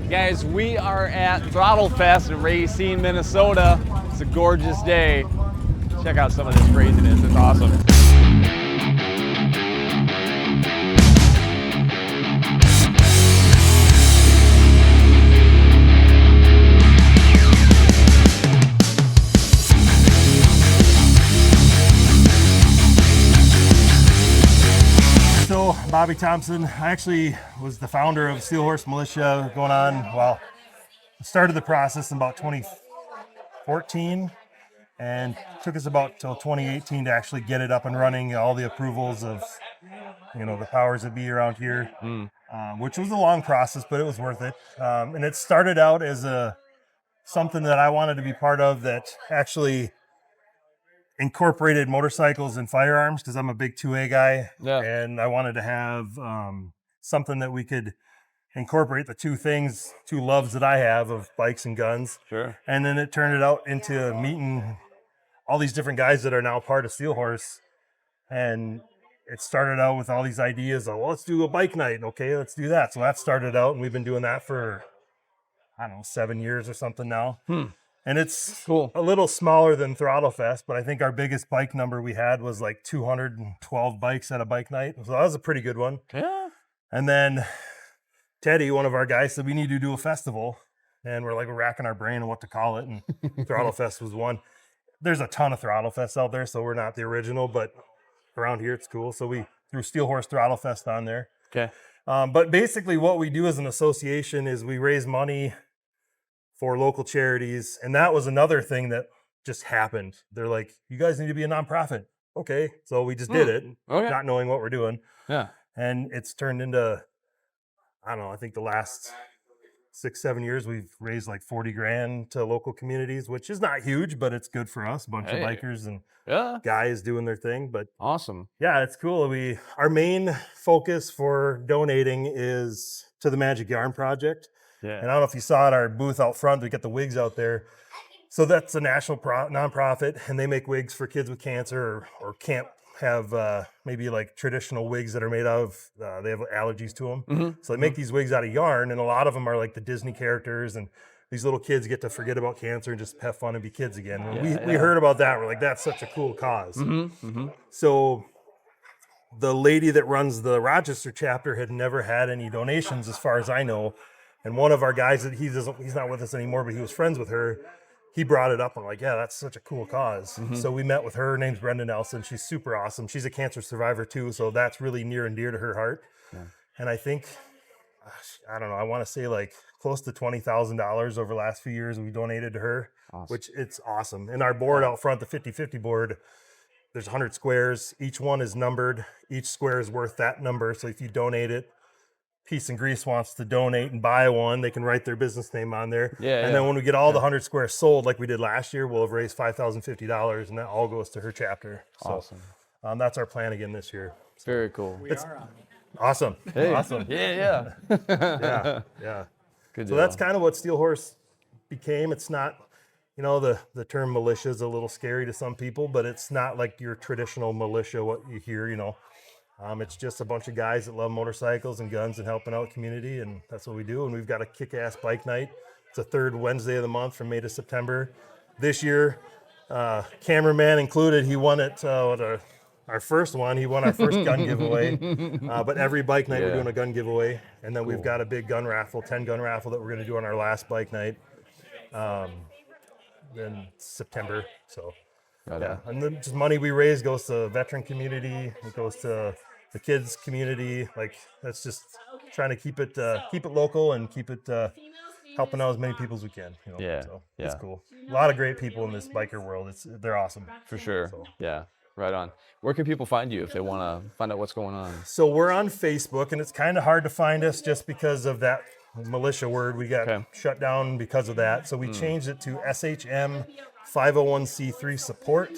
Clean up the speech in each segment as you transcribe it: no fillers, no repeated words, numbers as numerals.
Guys, we are at Throttle Fest in Racine, Minnesota. It's a gorgeous day. Check out some of this craziness. It's awesome. So, Bobby Thompson, I actually was the founder of Steel Horse Militia going on, well, I started the process in about 2014 and took us about till 2018 to actually get it up and running, all the approvals of, the powers that be around here, which was a long process, but it was worth it. And it started out as something that I wanted to be part of that actually incorporated motorcycles and firearms, because I'm a big 2A guy, and I wanted to have something that we could incorporate the two loves that I have of bikes and guns. Sure. And then it turned it out into meeting all these different guys that are now part of Steel Horse, and it started out with all these ideas of, well, let's do a bike night. Okay, let's do that. So that started out, and we've been doing that for, 7 years or something now. And it's cool. A little smaller than Throttle Fest, but I think our biggest bike number we had was like 212 bikes at a bike night. So that was a pretty good one. Yeah. And then Teddy, one of our guys, said we need to do a festival. And we're racking our brain on what to call it. And Throttle Fest was one. There's a ton of Throttle Fests out there, so we're not the original, but around here it's cool. So we threw Steel Horse Throttle Fest on there. Okay. But basically what we do as an association is we raise money for local charities. And that was another thing that just happened. They're like, you guys need to be a nonprofit. Okay. So we just did it, not knowing what we're doing. Yeah. And it's turned into, I think the last 6-7 years, we've raised like 40 grand to local communities, which is not huge, but it's good for us. A bunch of bikers and guys doing their thing. But awesome. Yeah, it's cool. Our main focus for donating is to the Magic Yarn Project. Yeah. And I don't know if you saw at our booth out front, we got the wigs out there. So that's a national nonprofit, and they make wigs for kids with cancer or can't have maybe like traditional wigs that are made out of, they have allergies to them. Mm-hmm. So they make these wigs out of yarn, and a lot of them are like the Disney characters, and these little kids get to forget about cancer and just have fun and be kids again. And we heard about that. We're like, that's such a cool cause. Mm-hmm. Mm-hmm. So the lady that runs the Rochester chapter had never had any donations as far as I know. And one of our guys that he's not with us anymore, but he was friends with her. He brought it up. I'm like, yeah, that's such a cool cause. Mm-hmm. So we met with her. Her name's Brenda Nelson. She's super awesome. She's a cancer survivor too. So that's really near and dear to her heart. Yeah. And I think, I don't know, I want to say like close to $20,000 over the last few years we donated to her, which it's awesome. And our board out front, the 50-50 board, there's 100 squares. Each one is numbered. Each square is worth that number. So if you donate it, Peace and Grease wants to donate and buy one, they can write their business name on there. And then when we get all the 100 squares sold, like we did last year, we'll have raised $5,050, and that all goes to her chapter. Awesome. So that's our plan again this year. So very cool. We are on. Awesome. Hey. Awesome. Yeah. Yeah. Good so that's kind of what Steel Horse became. It's not, the term militia is a little scary to some people, but it's not like your traditional militia, what you hear, It's just a bunch of guys that love motorcycles and guns and helping out the community, and that's what we do. And we've got a kick-ass bike night. It's the third Wednesday of the month from May to September. This year, cameraman included, he won it, our first one. He won our first gun giveaway. But every bike night we're doing a gun giveaway. And then we've got a big gun raffle, 10-gun raffle that we're going to do on our last bike night in September. So, and then just money we raise goes to the veteran community. It goes to the kids community. Like, that's just trying to keep it local and keep it helping out as many people as we can. So it's cool. A lot of great people in this biker world. They're awesome. For sure. So. Yeah. Right on. Where can people find you if they want to find out what's going on? So we're on Facebook, and it's kind of hard to find us just because of that militia word. We got shut down because of that. So we changed it to SHM 501c3 support.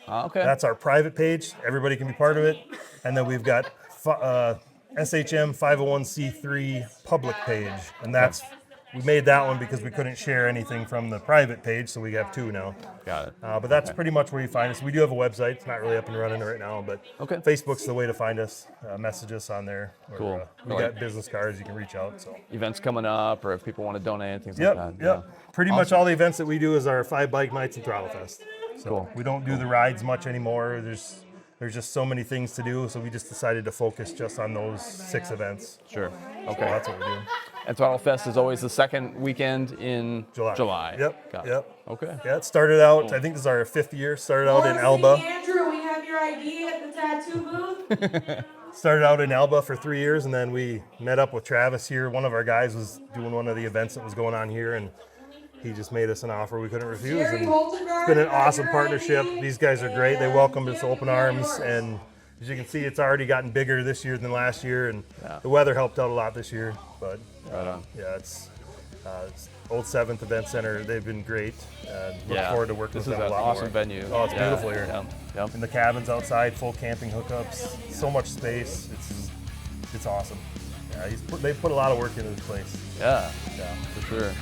Okay. That's our private page. Everybody can be part of it. And then we've got SHM 501c3 public page, and that's we made that one because we couldn't share anything from the private page, so we have 2 now. Got it. But that's pretty much where you find us. We do have a website. It's not really up and running right now, but Okay. Facebook's the way to find us. Message us on there. Or, Cool. We got business cards. You can reach out. So Events coming up, or if people want to donate, things Yep, like that. yep. Pretty much all the events that we do is our 5 bike nights and Throttle Fest. So Cool. we don't do the rides much anymore. There's just so many things to do, so we just decided to focus just on those 6 events. Sure. So Okay. that's what we're doing. And Throttle Fest is always the second weekend in July. Yep. Got it. Yep. Okay. Yeah, it started out. I think this is our 5th year. Started out in Elba. Andrew, we have your ID at the tattoo booth. Started out in Elba for 3 years, and then we met up with Travis here. One of our guys was doing one of the events that was going on here, and he just made us an offer we couldn't refuse. And it's been an awesome partnership. These guys are great. They welcomed us open arms, and as you can see, it's already gotten bigger this year than last year, and the weather helped out a lot this year. But yeah, it's Old 7th Event Center. They've been great. Look forward to working with them a lot more. This is an awesome venue. Oh, it's beautiful here. Yep. And the cabins outside, full camping hookups, so much space. It's awesome. Yeah, they put a lot of work into this place. Yeah, for sure.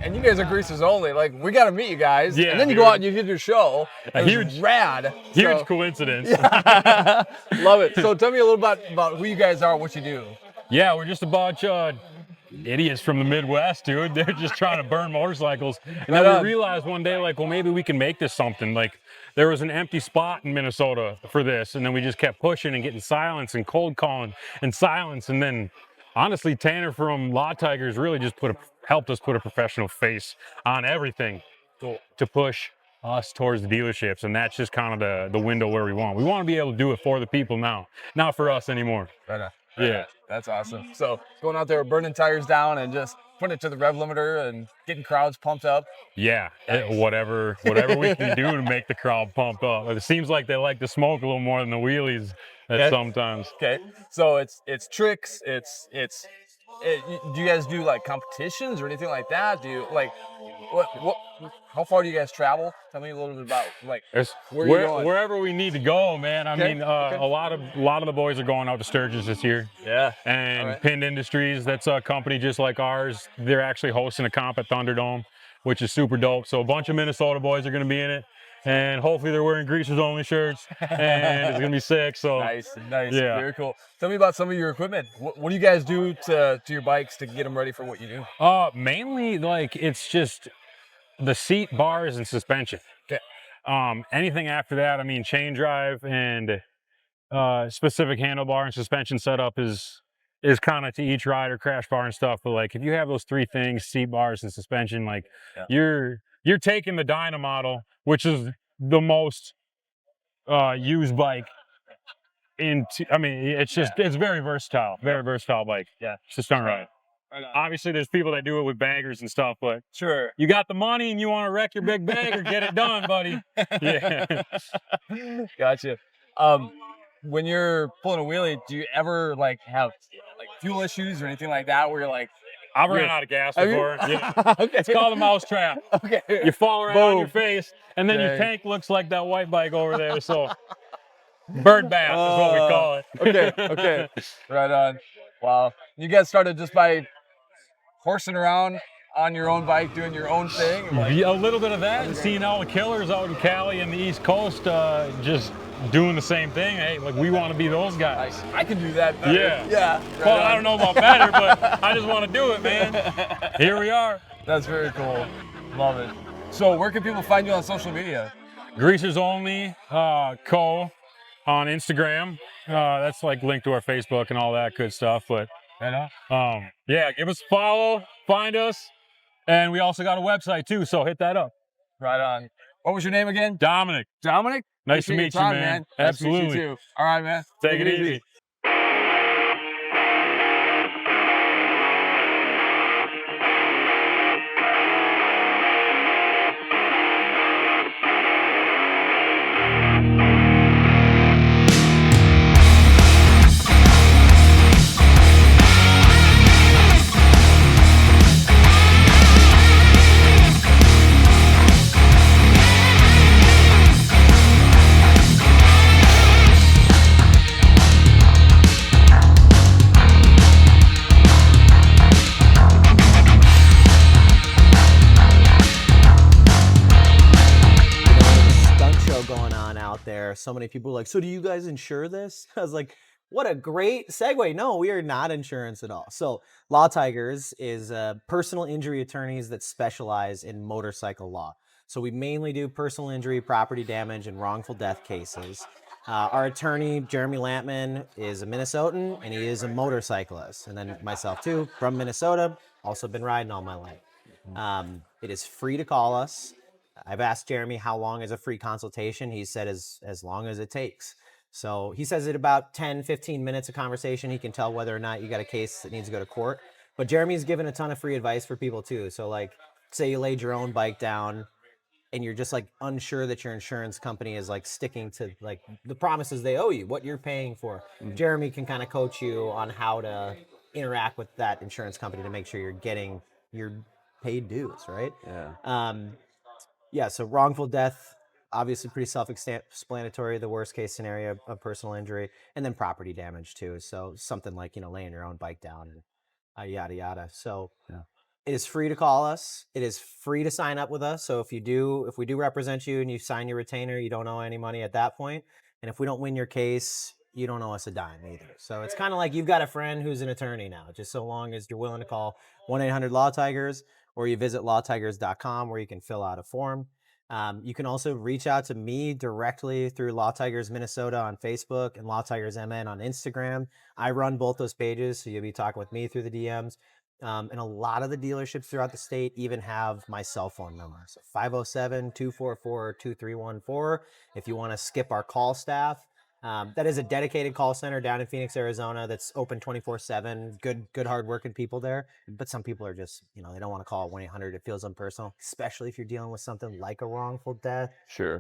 And you guys are greasers only. Like, we got to meet you guys. Yeah, and then you go out and you did your show. A huge, rad. Huge coincidence. Love it. So tell me a little bit about who you guys are, what you do. Yeah, we're just a bunch of idiots from the Midwest, dude. They're just trying to burn motorcycles. And then we realized one day, like, well, maybe we can make this something. Like, there was an empty spot in Minnesota for this. And then we just kept pushing and getting silence and cold calling and silence. And then, honestly, Tanner from Law Tigers really just helped us put a professional face on everything to push us towards the dealerships. And that's just kind of the window where we want. We want to be able to do it for the people now, not for us anymore. Right on. Yeah. That's awesome. So going out there, burning tires down and just putting it to the rev limiter and getting crowds pumped up. Yeah, whatever we can do to make the crowd pumped up. It seems like they like to smoke a little more than the wheelies sometimes. Okay, so it's tricks. Do you guys do like competitions or anything like that? Do you like what? How far do you guys travel? Tell me a little bit about like wherever we need to go, man. I mean, a lot of the boys are going out to Sturgis this year. Yeah. And Pinned Industries, that's a company just like ours. They're actually hosting a comp at Thunderdome, which is super dope. So a bunch of Minnesota boys are going to be in it. And hopefully they're wearing Greasers Only shirts, and it's gonna be sick. So nice, yeah. Very cool. Tell me about some of your equipment. What do you guys do to your bikes to get them ready for what you do? Mainly like it's just the seat, bars, and suspension. Okay. Anything after that, I mean, chain drive and specific handlebar and suspension setup is kind of to each rider, crash bar and stuff. But like if you have those 3 things, seat, bars, and suspension, like you're taking the Dyna model, which is the most used bike I mean, it's just, it's very versatile bike. Yeah. It's just done right. Obviously, there's people that do it with baggers and stuff, but sure, you got the money and you want to wreck your big bagger, get it done, buddy. Yeah. Gotcha. When you're pulling a wheelie, do you ever like have like fuel issues or anything like that where you're like, I've ran out of gas before. Yeah. Okay. It's called a mouse trap. Okay. You fall around on your face, and then your tank looks like that white bike over there. So, bird bath is what we call it. Okay. Right on. Wow. You guys started just by horsing around on your own bike, doing your own thing? Like, a little bit of that, and seeing all the killers out in Cali and the East Coast just doing the same thing. Hey, like we want to be those guys. I can do that better. Yeah. Right well, on. I don't know about better, but I just want to do it, man. Here we are. That's very cool. Love it. So where can people find you on social media? Greasers Only Co. on Instagram. That's like linked to our Facebook and all that good stuff. But yeah, give us a follow, find us, and we also got a website too. So hit that up. Right on. What was your name again? Dominic. Dominic? Nice to meet you, man. Absolutely. Nice to meet you too. All right, man. Take it easy. so many people like, so do you guys insure this? I was like, what a great segue. No, we are not insurance at all. So Law Tigers is personal injury attorneys that specialize in motorcycle law. So we mainly do personal injury, property damage, and wrongful death cases. Our attorney, Jeremy Lampman, is a Minnesotan, and he is a motorcyclist. And then myself, too, from Minnesota, also been riding all my life. It is free to call us. I've asked Jeremy how long is a free consultation. He said as long as it takes. So he says at about 10, 15 minutes of conversation, he can tell whether or not you got a case that needs to go to court. But Jeremy's given a ton of free advice for people, too. So, like, say you laid your own bike down, and you're just like unsure that your insurance company is like sticking to like the promises they owe you, what you're paying for. Jeremy can kind of coach you on how to interact with that insurance company to make sure you're getting your paid dues, right? So wrongful death, obviously pretty self-explanatory, the worst case scenario of personal injury, and then property damage too. So something like, laying your own bike down and yada, yada. So it is free to call us. It is free to sign up with us. So if we do represent you and you sign your retainer, you don't owe any money at that point. And if we don't win your case, you don't owe us a dime either. So it's kind of like you've got a friend who's an attorney now, just so long as you're willing to call 1-800-LAW-TIGERS, or you visit lawtigers.com where you can fill out a form. You can also reach out to me directly through Law Tigers Minnesota on Facebook and Law Tigers MN on Instagram. I run both those pages, so you'll be talking with me through the DMs. And a lot of the dealerships throughout the state even have my cell phone number. So 507-244-2314 if you want to skip our call staff. That is a dedicated call center down in Phoenix, Arizona that's open 24/7. Good, hardworking people there. But some people are just, they don't want to call 1-800. It feels impersonal, especially if you're dealing with something like a wrongful death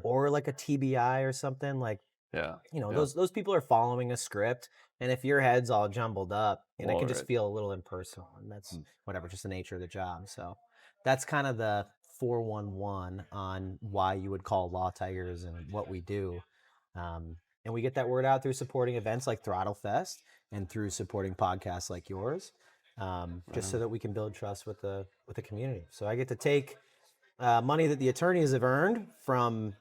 or like a TBI or something like, those people are following a script. And if your head's all jumbled up, it can just feel a little impersonal. And that's whatever, just the nature of the job. So that's kind of the 411 on why you would call Law Tigers and what we do. And we get that word out through supporting events like Throttle Fest and through supporting podcasts like yours, just so that we can build trust with the community. So I get to take money that the attorneys have earned from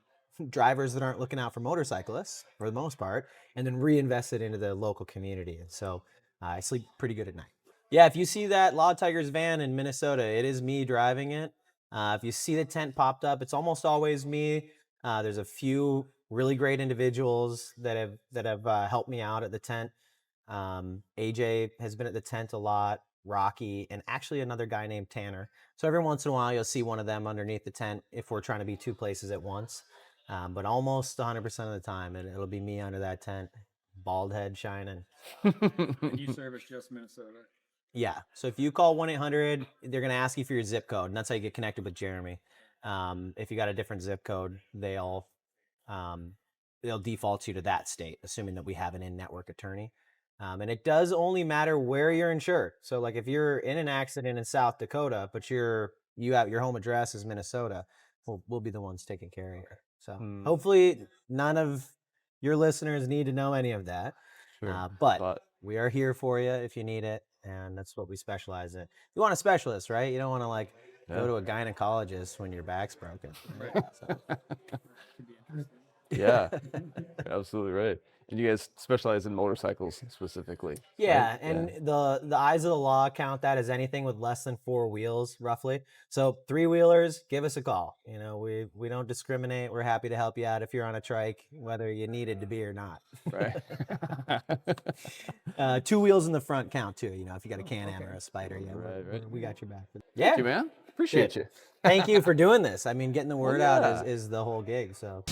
drivers that aren't looking out for motorcyclists for the most part, and then reinvest it into the local community. And so I sleep pretty good at night. Yeah, if you see that Law Tigers van in Minnesota, it is me driving it. If you see the tent popped up, it's almost always me. There's a few really great individuals that have helped me out at the tent. AJ has been at the tent a lot, Rocky, and actually another guy named Tanner. So every once in a while, you'll see one of them underneath the tent if we're trying to be two places at once. But almost 100% of the time, it'll be me under that tent, bald head shining. And you service just Minnesota? Yeah. So if you call 1-800, they're going to ask you for your zip code, and that's how you get connected with Jeremy. If you got a different zip code, they'll default you to that state, assuming that we have an in-network attorney. And it does only matter where you're insured. So like if you're in an accident in South Dakota, but you have your home address is Minnesota, we'll be the ones taking care of you. So hopefully none of your listeners need to know any of that. But we are here for you if you need it. And that's what we specialize in. You want a specialist, right? You don't want to go to a gynecologist when your back's broken. Right. So. Yeah, absolutely right. And you guys specialize in motorcycles specifically. Yeah, right? and the eyes of the law count that as anything with less than 4 wheels, roughly. So 3-wheelers, give us a call. We don't discriminate. We're happy to help you out if you're on a trike, whether you needed to be or not. Right. 2 wheels in the front count too. If you got a Can-Am or a Spider, Right. we got your back. Thank you, man. Appreciate you. Thank you for doing this. I mean, getting the word out is the whole gig. So.